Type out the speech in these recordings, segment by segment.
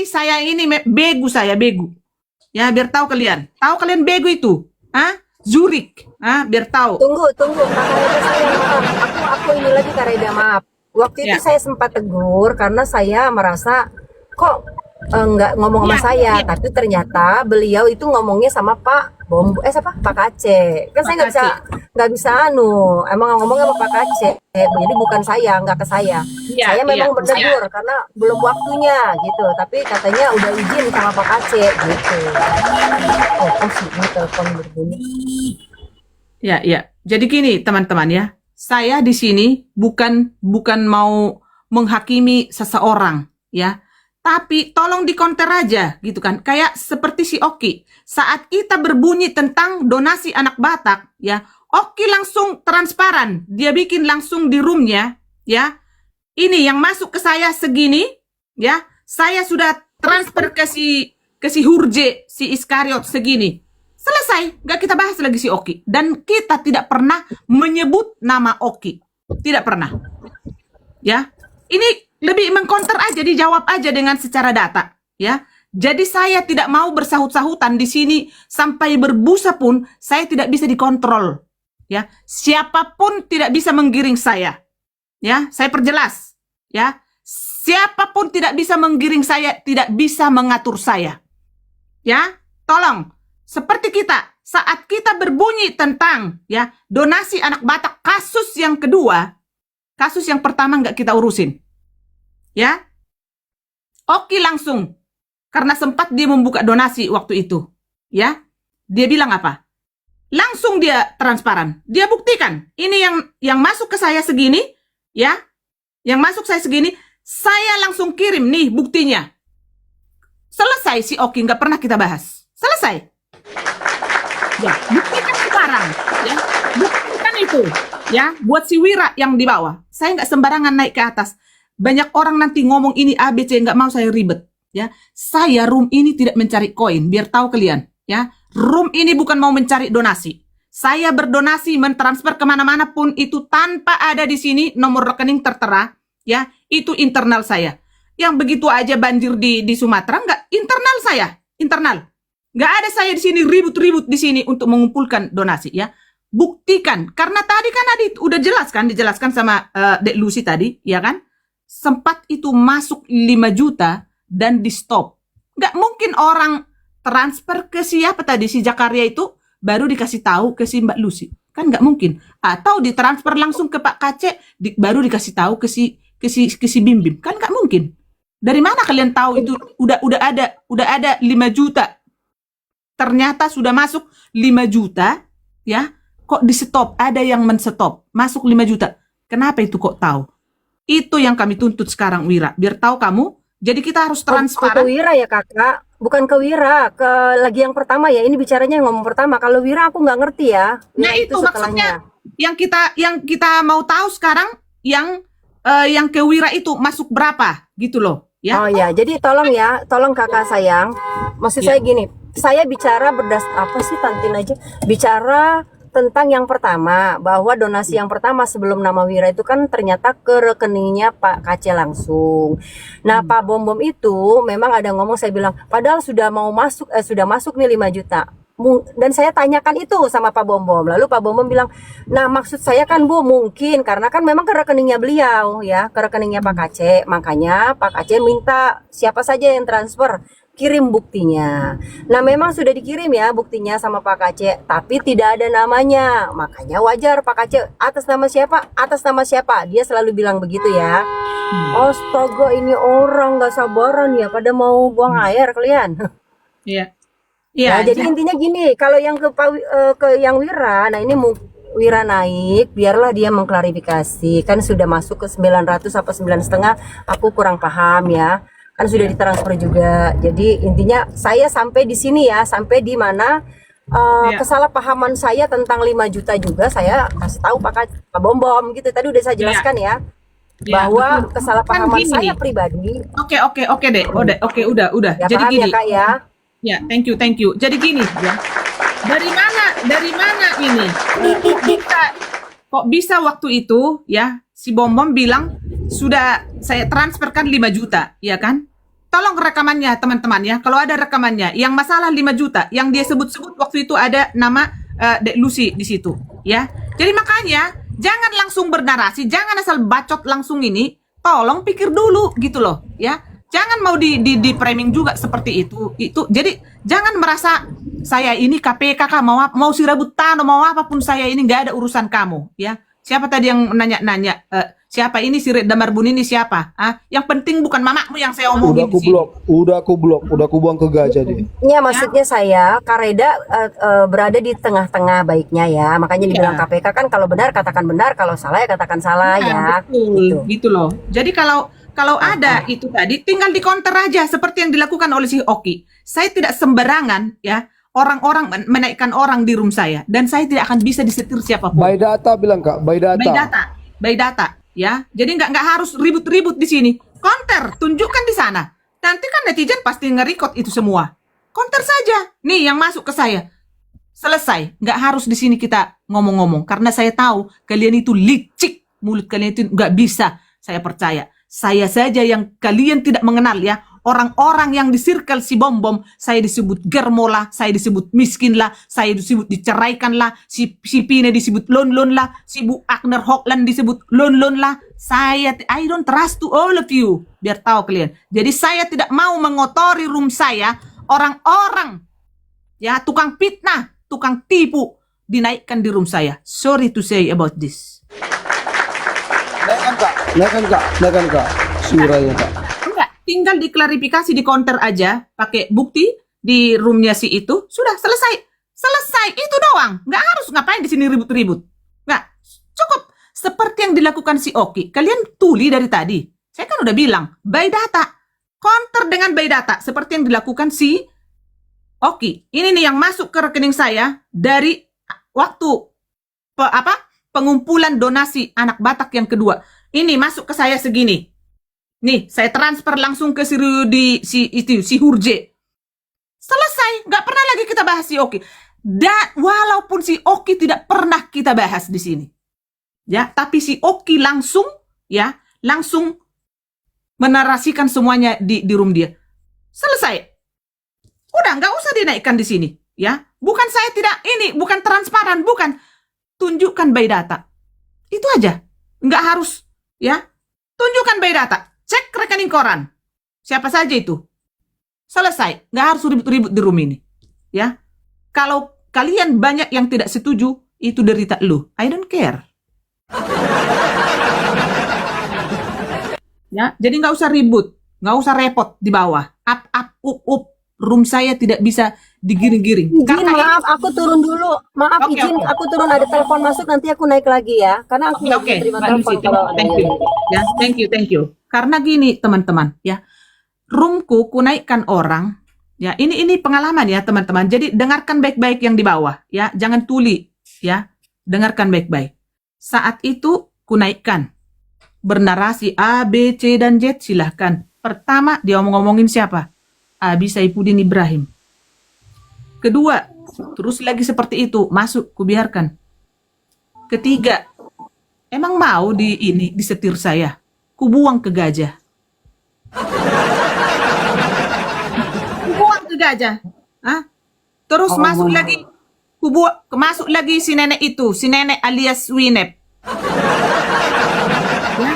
saya ini begu, saya begu. Ya, biar tahu kalian. Tahu kalian begu itu? Hah? Zurich. Biar tahu. Tunggu, Kak Reda, saya maaf. Aku ini lagi Kak Reda, maaf. Waktu itu Ya. saya sempat tegur karena saya merasa kok nggak ngomong sama Ya, saya, ya. tapi ternyata beliau itu ngomongnya sama Pak siapa? Pak Kace. Kan Pak saya Kace. nggak bisa emang ngomongnya sama Pak Kace. Jadi bukan saya, nggak ke saya. Iya, Saya iya. memang bertegur karena belum waktunya gitu, tapi katanya udah izin sama Pak Kace gitu. Oh sih, ini telepon berbunyi. Ya, ya. Jadi gini, teman-teman ya. Saya di sini bukan mau menghakimi seseorang, ya. Tapi tolong dikonter aja, gitu kan. Kayak seperti si Oki. Saat kita berbunyi tentang donasi anak Batak, ya, Oki langsung transparan. Dia bikin langsung di roomnya, ya. Ini yang masuk ke saya segini, ya. Saya sudah transfer ke si Hurje, si Iskariot segini. Selesai, nggak kita bahas lagi si Oki. Dan kita tidak pernah menyebut nama Oki. Tidak pernah. Ya, ini lebih mengkonter aja, dijawab aja dengan secara data. Ya, jadi saya tidak mau bersahut-sahutan di sini sampai berbusa pun saya tidak bisa dikontrol. Ya, siapapun tidak bisa menggiring saya. Ya, saya perjelas. Ya, siapapun tidak bisa menggiring saya, tidak bisa mengatur saya. Ya, tolong. Seperti kita, saat kita berbunyi tentang ya donasi anak Batak, kasus yang kedua, kasus yang pertama nggak kita urusin. Ya, Oki langsung, karena sempat dia membuka donasi waktu itu. Ya, dia bilang apa? Langsung dia transparan. Dia buktikan, ini yang masuk ke saya segini, ya, yang masuk saya segini, saya langsung kirim nih buktinya. Selesai si Oki, nggak pernah kita bahas. Selesai. Ya, buktikan sekarang, ya, buktikan itu, ya, buat si Wira yang di bawah. Saya nggak sembarangan naik ke atas. Banyak orang nanti ngomong ini ABC, nggak mau saya ribet, ya. Saya room ini tidak mencari koin, biar tahu kalian, ya. Room ini bukan mau mencari donasi. Saya berdonasi, mentransfer kemana-mana pun itu tanpa ada di sini nomor rekening tertera, ya. Itu internal saya. Yang begitu aja banjir di Sumatera, nggak internal saya, internal. Nggak ada saya di sini ribut-ribut di sini untuk mengumpulkan donasi, ya. Buktikan, karena tadi kan udah jelas kan, dijelaskan sama Dek Lucy tadi, ya kan? Sempat itu masuk 5 juta dan di stop. Nggak mungkin orang transfer ke siapa tadi, si Jakaria itu baru dikasih tahu ke si Mbak Lucy. Kan nggak mungkin. Atau ditransfer langsung ke Pak Kace, baru dikasih tahu ke si Bim Bim. Kan nggak mungkin. Dari mana kalian tahu itu udah ada 5 juta? Ternyata sudah masuk 5 juta, ya. Kok di stop? Ada yang men-stop. Masuk 5 juta. Kenapa itu kok tahu? Itu yang kami tuntut sekarang, Wira. Biar tahu kamu. Jadi kita harus transparan. Ke Wira ya kakak, bukan ke Wira, ke lagi yang pertama ya. Ini bicaranya yang ngomong pertama. Kalau Wira aku nggak ngerti ya. Wira Nah itu maksudnya yang kita mau tahu sekarang, yang ke Wira itu masuk berapa gitu loh, ya. Oh ya, jadi tolong kakak sayang. Maksud saya gini, saya bicara apa sih Tantin aja, bicara tentang yang pertama, bahwa donasi yang pertama sebelum nama Wira itu kan ternyata ke rekeningnya Pak Kace langsung. Nah Pak Bom Bom itu memang ada ngomong, saya bilang padahal sudah masuk nih 5 juta. Dan saya tanyakan itu sama Pak Bom Bom. Lalu Pak Bom Bom bilang, nah maksud saya kan Bu, mungkin karena kan memang ke rekeningnya beliau ya, ke rekeningnya Pak Kace. Makanya Pak Kace minta siapa saja yang transfer, kirim buktinya. Nah memang sudah dikirim ya buktinya sama Pak Kace, tapi tidak ada namanya. Makanya wajar Pak Kace, atas nama siapa? Atas nama siapa? Dia selalu bilang begitu ya. Astaga, ini orang gak sabaran ya, pada mau buang air kalian. Iya. Nah, jadi intinya gini, kalau yang ke yang Wira, nah ini Wira naik, biarlah dia mengklarifikasi. Kan sudah masuk ke 900 apa 9,5, aku kurang paham ya. Kan sudah ditransfer juga. Jadi intinya saya sampai di sini ya, sampai di mana kesalahpahaman saya tentang 5 juta juga saya kasih tahu Pak Bom Bom gitu. Tadi udah saya jelaskan ya. Bahwa kesalahpahaman kan saya pribadi. Oke deh. Oke, udah. Ya, jadi paham gini. Ya, Kak ya. Ya, thank you. Jadi gini ya. Dari mana ini? Kok bisa waktu itu ya si Bom Bom bilang sudah saya transferkan 5 juta, ya kan? tolong rekamannya teman-teman ya. Kalau ada rekamannya, yang masalah 5 juta, yang dia sebut-sebut waktu itu ada nama Dek Lucy di situ, ya. Jadi makanya jangan langsung bernarasi, jangan asal bacot langsung ini. Tolong pikir dulu gitu loh, ya. Jangan mau di framing juga seperti itu. Itu jadi jangan merasa saya ini KPK mau si rabut tanah mau apapun saya ini nggak ada urusan kamu, ya. Siapa tadi yang nanya-nanya? Siapa ini si Reda Marbun ini siapa? Yang penting bukan mamamu yang saya omongin di sini. Udah aku buang ke gajah deh. Ya maksudnya saya Kareda berada di tengah-tengah baiknya ya. Makanya dibilang KPK kan kalau benar katakan benar, kalau salah ya katakan salah ya. Betul, gitu loh. Jadi kalau ada itu tadi tinggal di counter aja seperti yang dilakukan oleh si Oki. Saya tidak sembarangan ya. Orang-orang menaikkan orang di room saya dan saya tidak akan bisa disetir siapapun. By data bilang Kak, by data. By data ya. Jadi nggak harus ribut-ribut di sini. Counter, tunjukkan di sana. Nanti kan netizen pasti nge-record itu semua. Counter saja. Nih yang masuk ke saya. Selesai. Nggak harus di sini kita ngomong-ngomong karena saya tahu kalian itu licik. Mulut kalian itu nggak bisa. Saya percaya. Saya saja yang kalian tidak mengenal ya. Orang-orang yang di circle si Bom-Bom, saya disebut germo lah, saya disebut miskin lah, saya disebut diceraikan lah, si Pine disebut lon-lon lah, si Bu Agner Hockland disebut lon-lon lah. I don't trust to all of you. Biar tahu kalian. Jadi saya tidak mau mengotori room saya, orang-orang ya tukang fitnah, tukang tipu dinaikkan di room saya. Sorry to say about this. Naikkan Kak. Suaranya Kak. Tinggal diklarifikasi di counter aja, pakai bukti di roomnya si itu, sudah selesai. Itu doang. Nggak harus ngapain di sini ribut-ribut. Nggak, cukup. Seperti yang dilakukan si Oki. Kalian tuli dari tadi. Saya kan udah bilang, by data. Counter dengan by data. Seperti yang dilakukan si Oki. Ini nih yang masuk ke rekening saya dari waktu pengumpulan donasi anak Batak yang kedua. Ini masuk ke saya segini. Nih, saya transfer langsung ke si Hurje. Selesai, nggak pernah lagi kita bahas si Oki. Dan walaupun si Oki tidak pernah kita bahas di sini, ya, tapi si Oki langsung menarasikan semuanya di room dia. Selesai, udah nggak usah dinaikkan di sini, ya. Bukan saya tidak bukan transparan, bukan. Tunjukkan by data, itu aja. Nggak harus, ya. Tunjukkan by data. Cek rekening koran. Siapa saja itu. Selesai. Nggak harus ribut-ribut di room ini. Ya. Kalau kalian banyak yang tidak setuju, itu derita lu. I don't care. Ya. Jadi nggak usah ribut. Nggak usah repot di bawah. Up. Room saya tidak bisa digiring-giring. Maaf, aku turun dulu. Maaf, Okay. aku turun, ada telepon masuk, nanti aku naik lagi ya. Karena aku nggak bisa terima telepon kalau ada. Ya, thank you. Karena gini teman-teman, ya, roomku kunaikkan orang, ya, ini pengalaman ya teman-teman. Jadi dengarkan baik-baik yang di bawah, ya, jangan tuli, ya, dengarkan baik-baik. Saat itu kunaikkan, bernarasi A, B, C, dan Z, silahkan. Pertama dia ngomongin siapa? Abi Saifuddin Ibrahim. Kedua, terus lagi seperti itu, masuk, kubiarkan. Ketiga, emang mau disetir saya? Kubuang ke gajah. Kubuang ke gajah. Terus masuk lagi si nenek itu, si nenek alias Winep. Ya.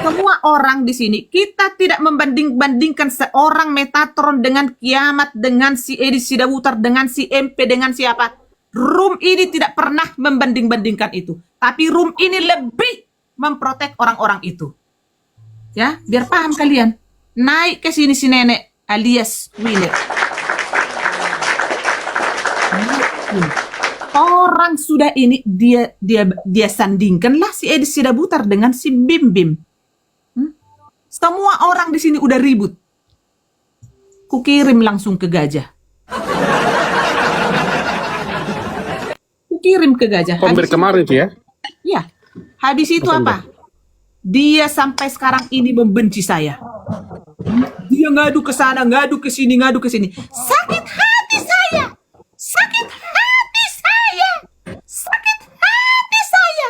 Semua orang di sini, kita tidak membanding-bandingkan seorang Metatron dengan Kiamat, dengan si Edi Sidabutar, dengan si MP, dengan siapa. Room ini tidak pernah membanding-bandingkan itu. Tapi room ini lebih memprotek orang-orang itu. Ya, biar paham kalian. Naik ke sini si nenek alias Winnet. Orang sudah ini dia sandingkanlah si Edi Sidabutar dengan si Bim Bim. Semua orang di sini udah ribut. Kukirim langsung ke gajah. Kukirim ke gajah. Pemberi kemarin tuh ya? Ya. Habis itu apa? Dia sampai sekarang ini membenci saya. Dia ngadu ke sana, ngadu ke sini, ngadu ke sini. Sakit hati saya. Sakit hati saya. Sakit hati saya.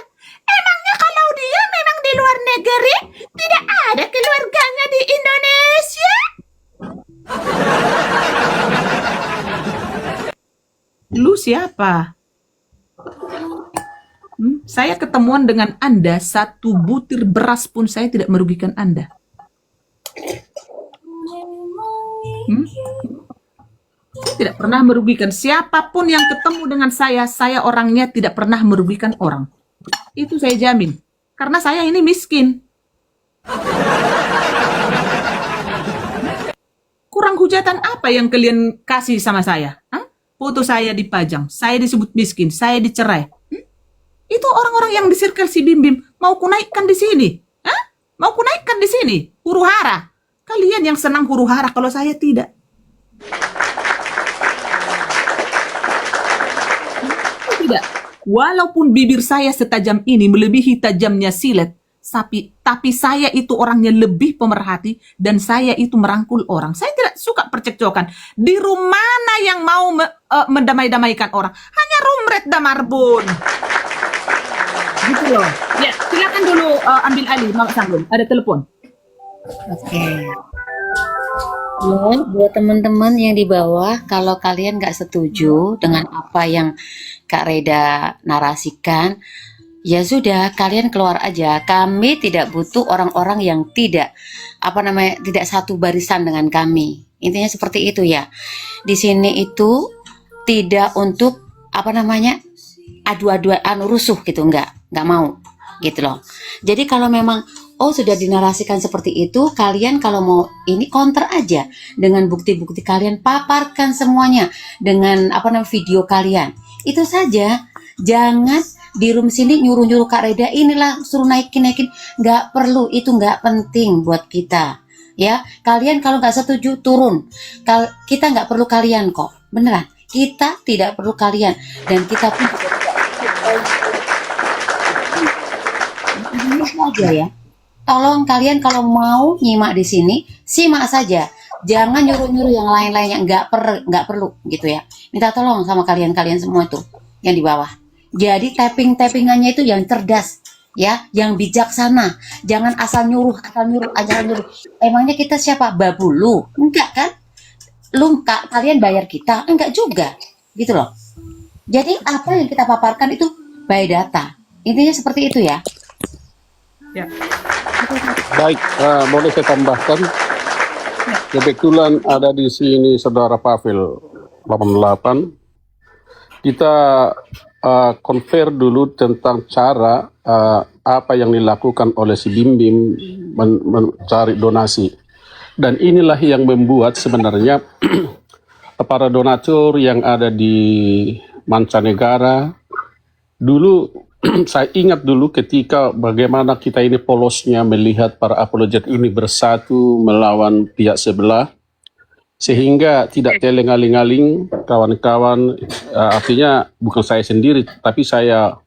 Emangnya kalau dia memang di luar negeri, tidak ada keluarganya di Indonesia? Lu siapa? Saya ketemuan dengan Anda, 1 butir beras pun saya tidak merugikan Anda. Saya tidak pernah merugikan. Siapapun yang ketemu dengan saya orangnya tidak pernah merugikan orang. Itu saya jamin. Karena saya ini miskin. Kurang hujatan apa yang kalian kasih sama saya? Foto saya dipajang, saya disebut miskin, saya dicerai. Itu orang-orang yang di circle si Bim Bim. Mau kunaikkan di sini? Mau kunaikkan di sini? Huru hara. Kalian yang senang huru hara, kalau saya tidak. Tidak. Walaupun bibir saya setajam ini melebihi tajamnya silet, tapi saya itu orangnya lebih pemerhati dan saya itu merangkul orang. Saya tidak suka percekcokan. Di rumah mana yang mau mendamai-damaikan orang? Hanya Rumret Damarbun. Gitu loh. Ya, silakan dulu ambil alih, Mama Sanggul. Ada telepon. Oke. Ya, buat teman-teman yang di bawah, kalau kalian nggak setuju dengan apa yang Kak Reda narasikan, ya sudah, kalian keluar aja. Kami tidak butuh orang-orang yang tidak tidak satu barisan dengan kami. Intinya seperti itu ya. Di sini itu tidak untuk adu-adu rusuh gitu, nggak mau gitu loh. Jadi kalau memang sudah dinarasikan seperti itu, kalian kalau mau ini counter aja dengan bukti-bukti kalian, paparkan semuanya dengan video kalian. Itu saja. Jangan di room sini nyuruh-nyuruh Kak Reda inilah suruh naikin, nggak perlu, itu nggak penting buat kita. Ya, kalian kalau nggak setuju turun. Kita nggak perlu kalian kok, beneran. Kita tidak perlu kalian dan kita pun aja ya. Tolong kalian kalau mau nyimak di sini, simak saja. Jangan nyuruh-nyuruh yang lain-lainnya, nggak perlu gitu ya. Minta tolong sama kalian semua itu yang di bawah. Jadi tappingannya itu yang cerdas ya, yang bijaksana. Jangan asal nyuruh. Emangnya kita siapa? Babulu? Enggak kan? Kalian bayar kita? Enggak juga. Gitu loh. Jadi apa yang kita paparkan itu by data. Intinya seperti itu ya. Ya. Baik, boleh saya tambahkan? Kebetulan ada di sini Saudara Pavel 88. Kita compare dulu tentang cara apa yang dilakukan oleh si Bim Bim mencari donasi. Dan inilah yang membuat sebenarnya para donatur yang ada di mancanegara dulu. Saya ingat dulu ketika bagaimana kita ini polosnya melihat para apologet ini bersatu melawan pihak sebelah, sehingga tidak telengaling-aling kawan-kawan, artinya bukan saya sendiri, tapi saya